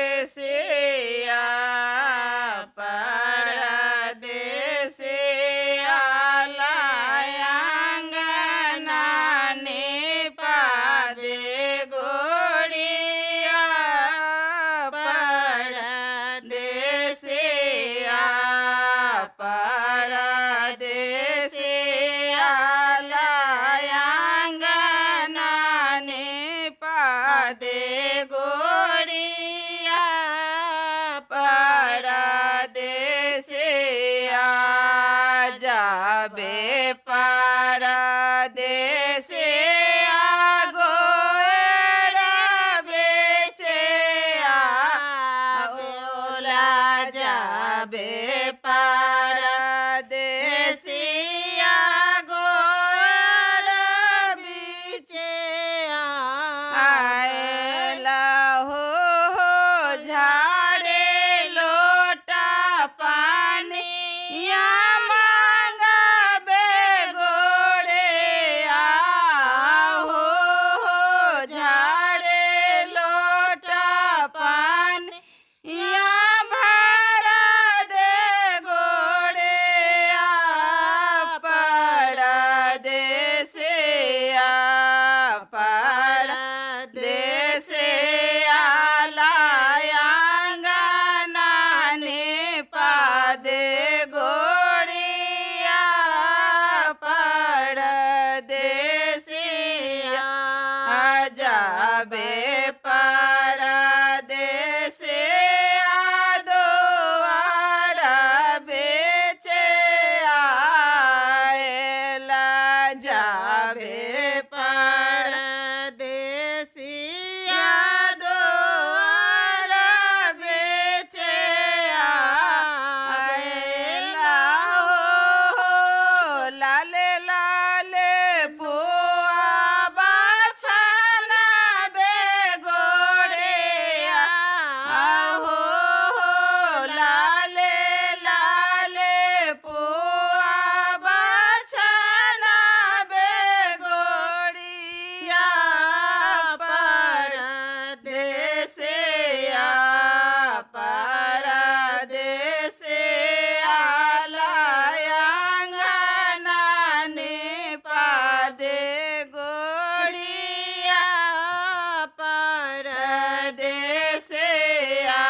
परदेसिया परदेसिया लायांगना ने पादे गोड़िया परदेसिया परदेसिया लायांगना ने पादे गोड़िया परदेसिया जाबे परदेसिया गोड़ बेचिया ओला जाबे परदेसिया गोड़ बेचिया आएला हो झाड़े लोटा पानी या मांगबे गोड़े हो झाड़े लोटा पानी या भरा दे गोड़े परदेसिया परदेसिया लायांगना ने पादे गोड़िया परदेसिया जाबे परदेसिया दोआर बेचे आएला जाबे परदेसिया दोआर बेचे आएला हो लाले लाले पुआ बाछना बे गोड़े हो लाले लाले पुआ बाछना बे गोड़िया परदेसिया परदेसिया लायांगना ने पादे गोड़िया परदेसिया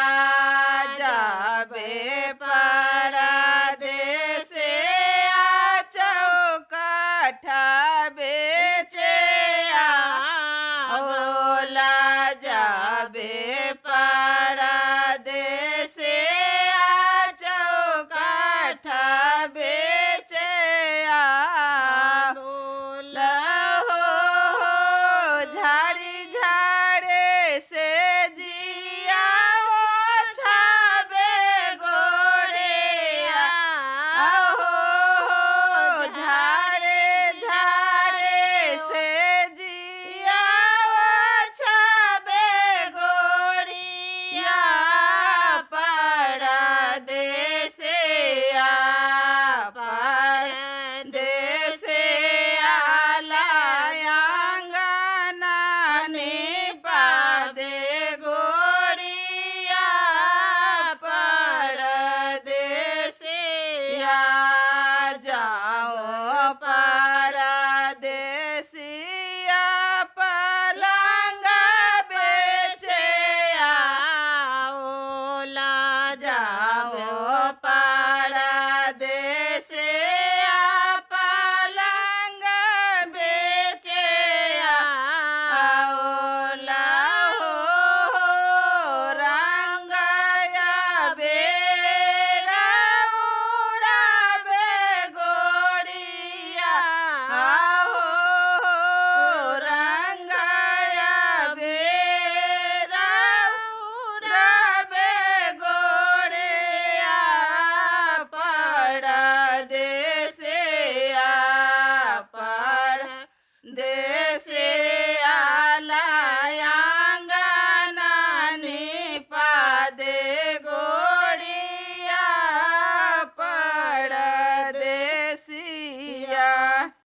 जाबे परदेसिया चौकाठा बेचे ओला जाबे परदेसिया चौकाठा बेचे बोला हो झाड़ी झाड़े से जिया छाबे गोड़े हो झाड़े झाड़े से जिया छाबे गोड़िया परदेसिया परदेसिया लायांगना ने पादे गोड़िया परदेसिया जाओ परदेसिया पलंग बेचे ओला जाओ परदेसिया पलंग बेचे ओला हो रंगया बेड़ा उड़ाबे गोड़िया हो रंगया बेड़ा उड़ाबे गोड़िया परदेसिया परदेसिया